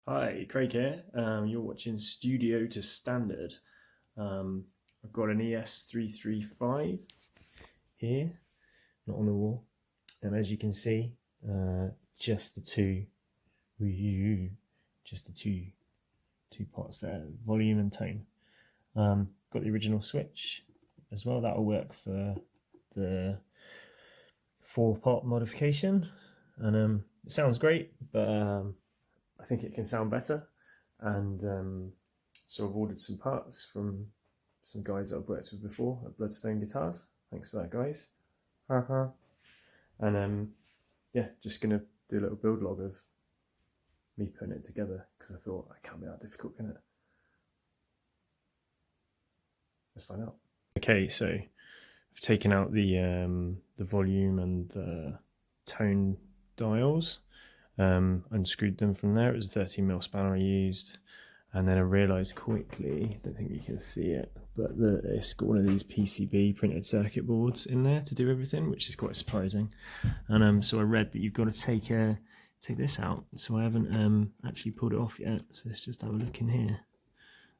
Hi, Craig here. You're watching Studio to Standard. I've got an ES335 here, not on the wall. And as you can see, just the two pots there, volume and tone. Got the original switch as well. That'll work for the 4-pot modification, and it sounds great, but I think it can sound better, and so I've ordered some parts from some guys that I've worked with before at Bloodstone Guitars. Thanks for that, guys. And yeah, just gonna do a little build log of me putting it together because I thought it can't be that difficult, can it? Let's find out. Okay, so I've taken out the volume and the tone dials. Unscrewed them from there. It was a 13mm spanner I used, and then I realised quickly, don't think you can see it, but it's got one of these PCB printed circuit boards in there to do everything, which is quite surprising. And so I read that you've got to take this out, so I haven't actually pulled it off yet. So let's just have a look in here,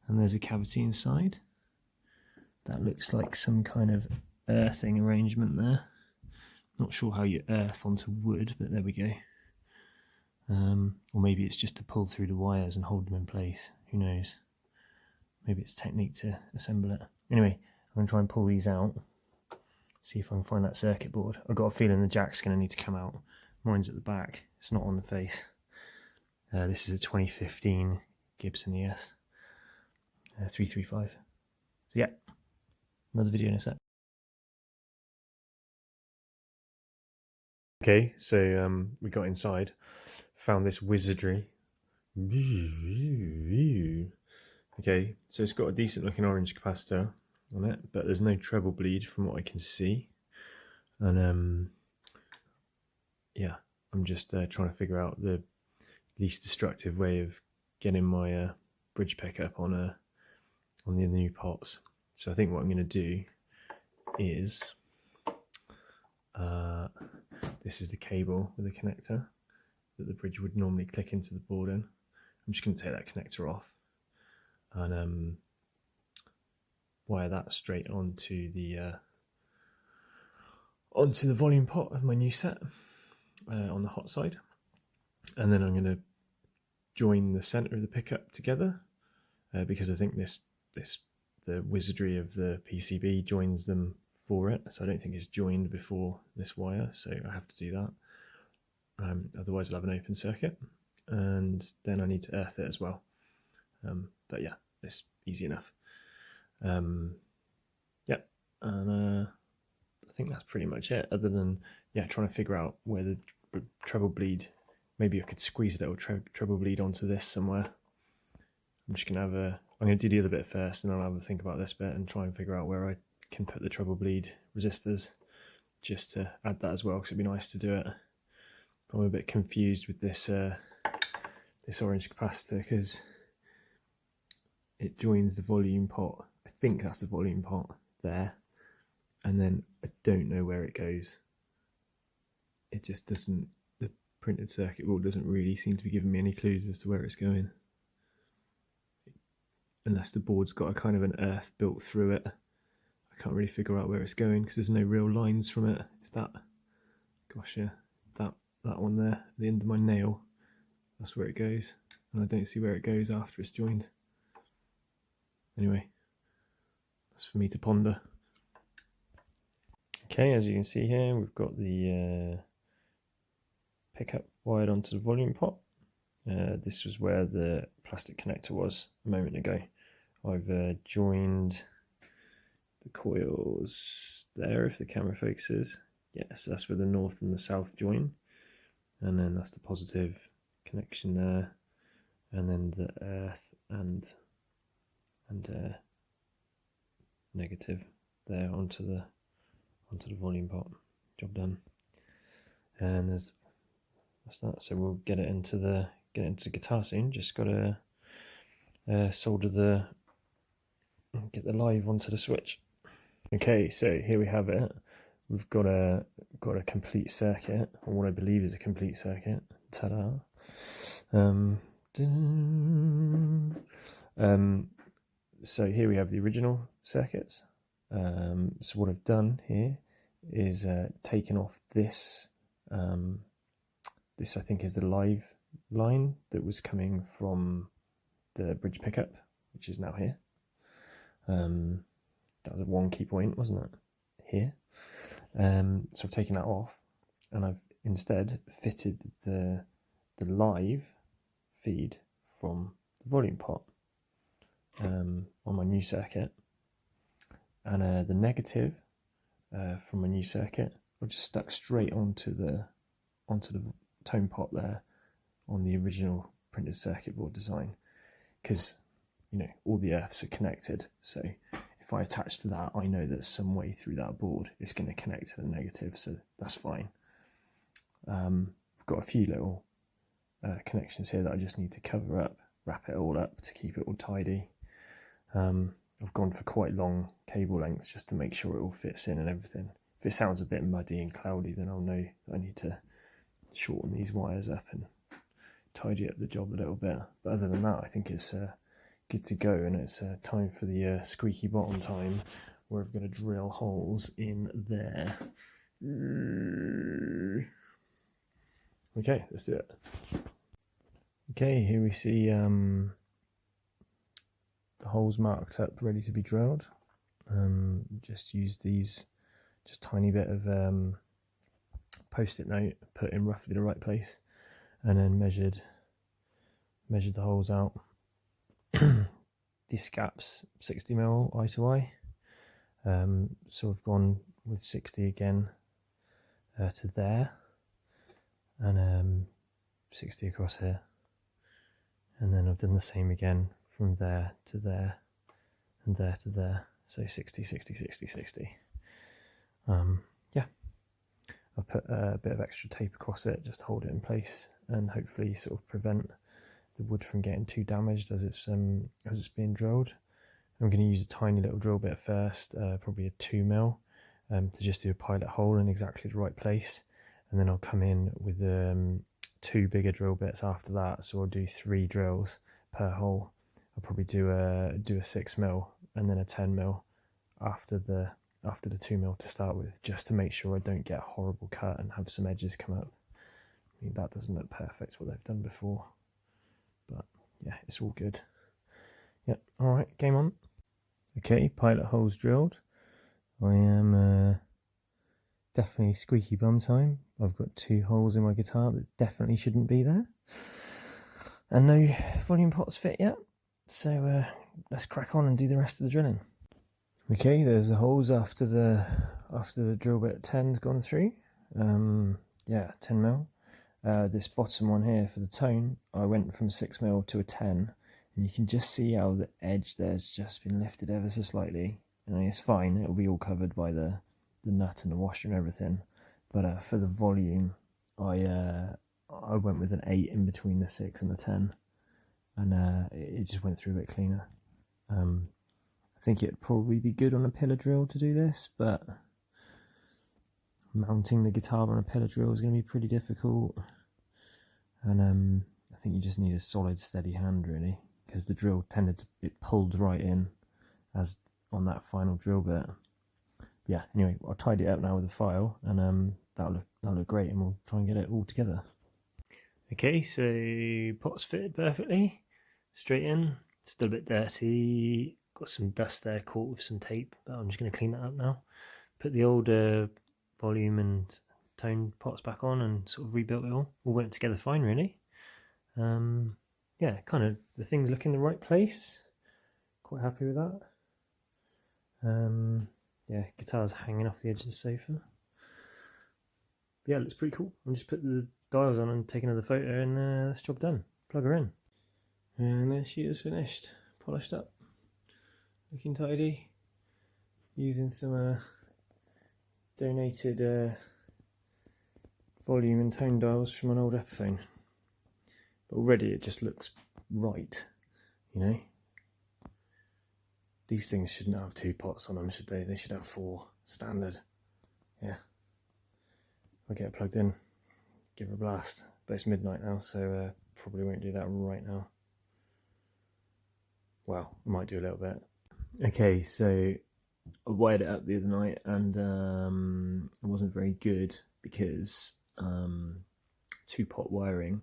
and there's a cavity inside that looks like some kind of earthing arrangement there. Not sure how you earth onto wood, but there we go. Or maybe it's just to pull through the wires and hold them in place. Who knows? Maybe it's a technique to assemble it. Anyway, I'm going to try and pull these out. See if I can find that circuit board. I've got a feeling the jack's going to need to come out. Mine's at the back. It's not on the face. This is a 2015 Gibson ES335. So yeah, another video in a sec. Okay, so we got inside. Found this wizardry. Okay, so it's got a decent looking orange capacitor on it, but there's no treble bleed from what I can see. And yeah, I'm just trying to figure out the least destructive way of getting my bridge pickup on the new pots. So I think what I'm going to do is this is the cable with the connector that the bridge would normally click into the board in. I'm just going to take that connector off and wire that straight onto the volume pot of my new set on the hot side, and then I'm going to join the center of the pickup together because I think the wizardry of the PCB joins them for it, so I don't think it's joined before this wire, so I have to do that. Otherwise I'll have an open circuit, and then I need to earth it as well. But yeah, it's easy enough. Yeah, and I think that's pretty much it, other than trying to figure out where the treble bleed, maybe I could squeeze a little treble bleed onto this somewhere. I'm just gonna I'm gonna do the other bit first, and then I'll have a think about this bit and try and figure out where I can put the treble bleed resistors, just to add that as well, because it'd be nice to do it. I'm a bit confused with this this orange capacitor because it joins the volume pot. I think that's the volume pot there, and then I don't know where it goes. It just doesn't, the printed circuit board doesn't really seem to be giving me any clues as to where it's going, unless the board's got a kind of an earth built through it. I can't really figure out where it's going because there's no real lines from it. It's that, gosh yeah, that one there, the end of my nail, that's where it goes, and I don't see where it goes after it's joined. Anyway, that's for me to ponder. Okay, as you can see here, we've got the pickup wired onto the volume pot. This was where the plastic connector was a moment ago. I've joined the coils there, if the camera focuses. Yes, that's where the north and the south join. And then that's the positive connection there, and then the earth and negative there onto the volume pot. Job done. And that's that. So we'll get it into the guitar soon. Just got to solder get the live onto the switch. Okay, so here we have it. We've got a complete circuit, or what I believe is a complete circuit. Ta-da! So here we have the original circuits. So what I've done here is taken off this. This I think is the live line that was coming from the bridge pickup, which is now here. That was a one key point, wasn't it? Here. So I've taken that off, and I've instead fitted the live feed from the volume pot on my new circuit, and the negative from my new circuit I've just stuck straight onto the tone pot there on the original printed circuit board design, because all the earths are connected. So if I attach to that, I know that some way through that board it's going to connect to the negative, so that's fine. I've got a few little connections here that I just need to cover up, wrap it all up to keep it all tidy. I've gone for quite long cable lengths just to make sure it all fits in and everything. If it sounds a bit muddy and cloudy, then I'll know that I need to shorten these wires up and tidy up the job a little bit. But other than that, I think it's good to go, and it's time for the squeaky bottom time, where I've got to drill holes in there. Okay, let's do it. Okay, here we see the holes marked up, ready to be drilled. Just use these, just tiny bit of post-it note, put in roughly the right place, and then measured the holes out. This gap's 60mm eye to eye, so I've gone with 60 again to there, and 60 across here, and then I've done the same again from there to there and there to there, so 60, 60, 60, 60. Yeah, I've put a bit of extra tape across it just to hold it in place and hopefully sort of prevent the wood from getting too damaged as it's being drilled. I'm going to use a tiny little drill bit first, probably a 2mm, to just do a pilot hole in exactly the right place, and then I'll come in with 2 bigger drill bits after that. So I'll do 3 drills per hole. I'll probably do a 6mm and then a 10mm after the 2mm to start with, just to make sure I don't get a horrible cut and have some edges come up. I mean, that doesn't look perfect what they've done before, but yeah, it's all good. Yep, alright, game on. Okay, pilot holes drilled. I am definitely squeaky bum time. I've got 2 holes in my guitar that definitely shouldn't be there, and no volume pots fit yet, so let's crack on and do the rest of the drilling. Okay, there's the holes after the drill bit 10's gone through. Yeah, 10mm. This bottom one here for the tone, I went from 6mm to a 10, and you can just see how the edge there's just been lifted ever so slightly. I mean, it's fine, it'll be all covered by the nut and the washer and everything, but for the volume, I went with an 8 in between the 6 and the 10, and it just went through a bit cleaner. I think it'd probably be good on a pillar drill to do this, but mounting the guitar on a pillar drill is going to be pretty difficult, and I think you just need a solid steady hand really, because the drill it pulled right in as on that final drill bit. But yeah, anyway, I'll tidy it up now with a file, and that'll look great, and we'll try and get it all together. Okay, so pot's fitted perfectly, straight in, still a bit dirty, got some dust there caught with some tape, but I'm just going to clean that up now. Put the old volume and tone pots back on and sort of rebuilt it all went together fine really. Yeah, kind of the things look in the right place, quite happy with that. Yeah, guitar's hanging off the edge of the sofa. But yeah, it looks pretty cool. I'll just put the dials on and take another photo, and that's job done. Plug her in. And there she is, finished, polished up, looking tidy, using some donated volume and tone dials from an old Epiphone. But already it just looks right, you know. These things shouldn't have 2 pots on them, should they? They should have 4, standard. Yeah. I'll get it plugged in, give her a blast. But it's midnight now, so probably won't do that right now. Well, I might do a little bit. Okay, so I wired it up the other night, and it wasn't very good because 2-pot wiring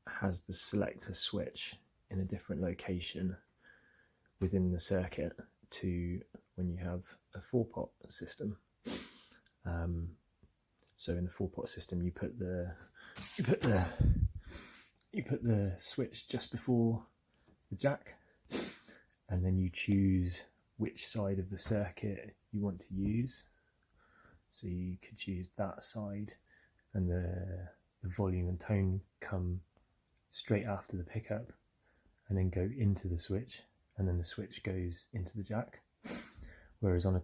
has the selector switch in a different location within the circuit to when you have a 4-pot system. So in the 4-pot system, you put the switch just before the jack, and then you choose which side of the circuit you want to use. So you could choose that side, and the volume and tone come straight after the pickup and then go into the switch, and then the switch goes into the jack. Whereas on a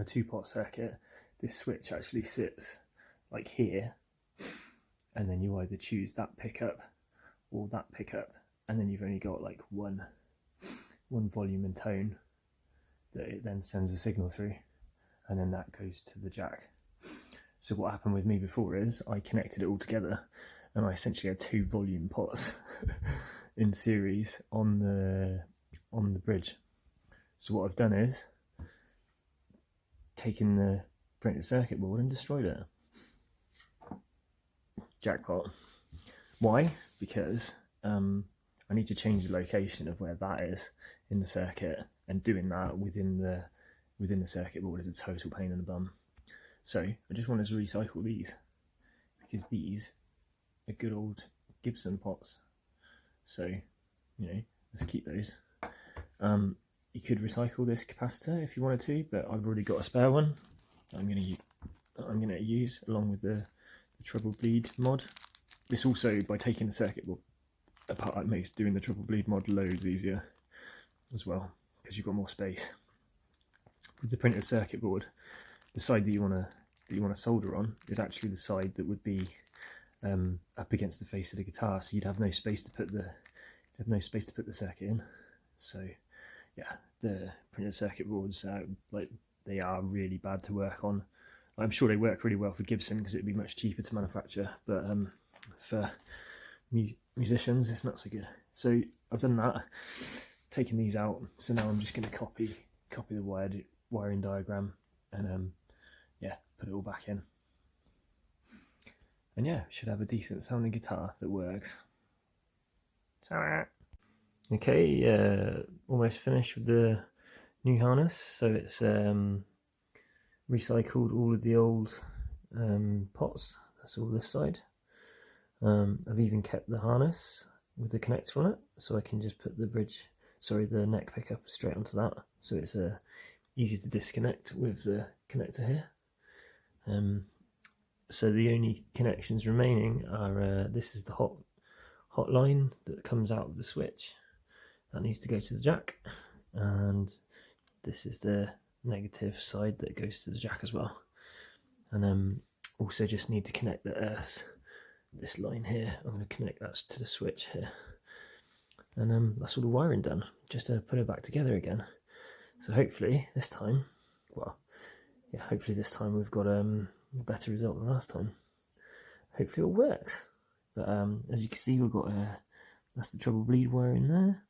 2-pot circuit, this switch actually sits like here, and then you either choose that pickup or that pickup, and then you've only got like one volume and tone that it then sends a signal through, and then that goes to the jack. So what happened with me before is I connected it all together, and I essentially had 2 volume pots in series on the bridge. So what I've done is taken the printed circuit board and destroyed it. Jackpot. Why? Because I need to change the location of where that is in the circuit, and doing that within the circuit board is a total pain in the bum. So I just wanted to recycle these, because these are good old Gibson pots. So, let's keep those. You could recycle this capacitor if you wanted to, but I've already got a spare one I'm going to use along with the treble bleed mod. This also, by taking the circuit board apart, it makes doing the treble bleed mod loads easier as well, because you've got more space. With the printed circuit board, the side that you want to solder on is actually the side that would be up against the face of the guitar, so you'd have no space to put the circuit in. So yeah, the printed circuit boards, they are really bad to work on. I'm sure they work really well for Gibson because it'd be much cheaper to manufacture, but for musicians it's not so good. So I've done that, taken these out. So now I'm just going to copy the wiring diagram and put it all back in. And yeah, should have a decent sounding guitar that works. Okay, almost finished with the new harness. So it's recycled all of the old pots. That's all this side. I've even kept the harness with the connector on it, so I can just put the neck pickup straight onto that. So it's easy to disconnect with the connector here. So the only connections remaining are this is the hot line that comes out of the switch. That needs to go to the jack, and this is the negative side that goes to the jack as well. And also just need to connect the earth, this line here. I'm going to connect that to the switch here, and that's all the wiring done, just to put it back together again. So hopefully this time we've got a better result than last time. Hopefully it works. But as you can see, we've got that's the treble bleed wire in there.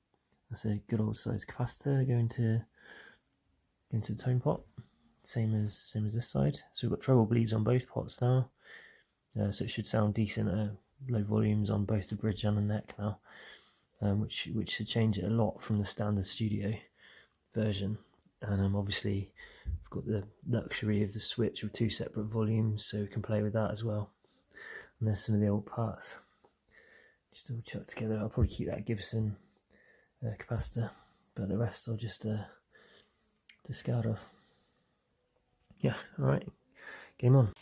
That's a good old size capacitor going to the tone pot, same as this side. So we've got treble bleeds on both pots now, so it should sound decent at low volumes on both the bridge and the neck now, which should change it a lot from the standard studio version. And obviously we've got the luxury of the switch with 2 separate volumes, so we can play with that as well. And there's some of the old parts just all chucked together. I'll probably keep that Gibson capacitor, but the rest I'll just discard off. Yeah, alright, game on.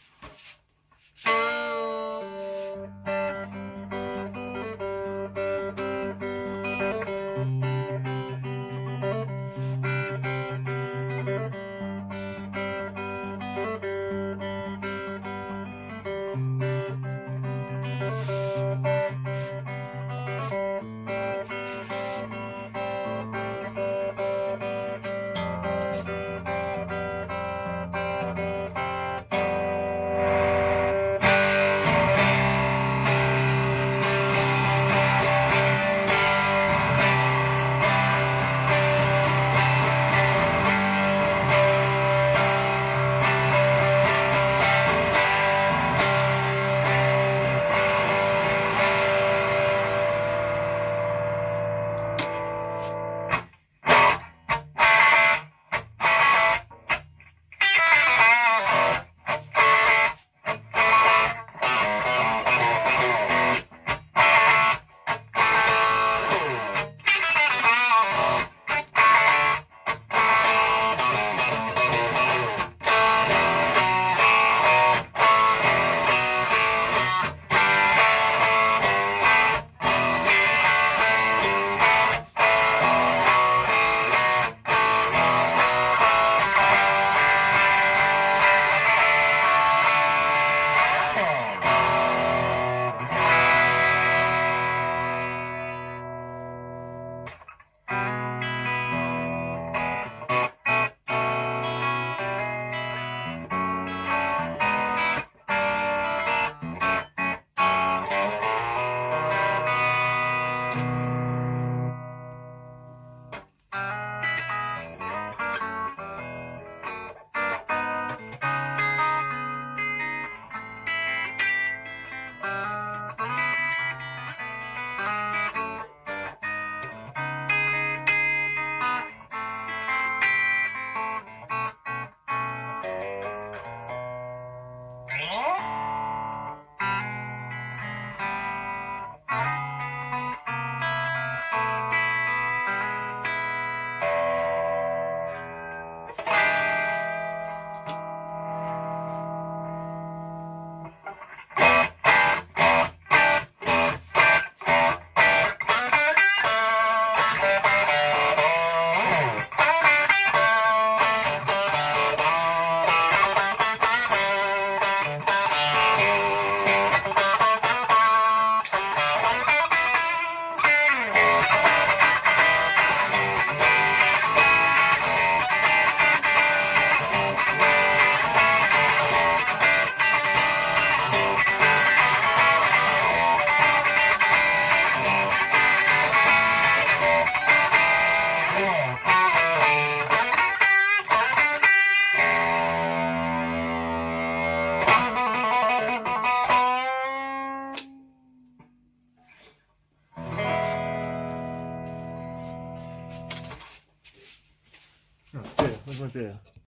idea.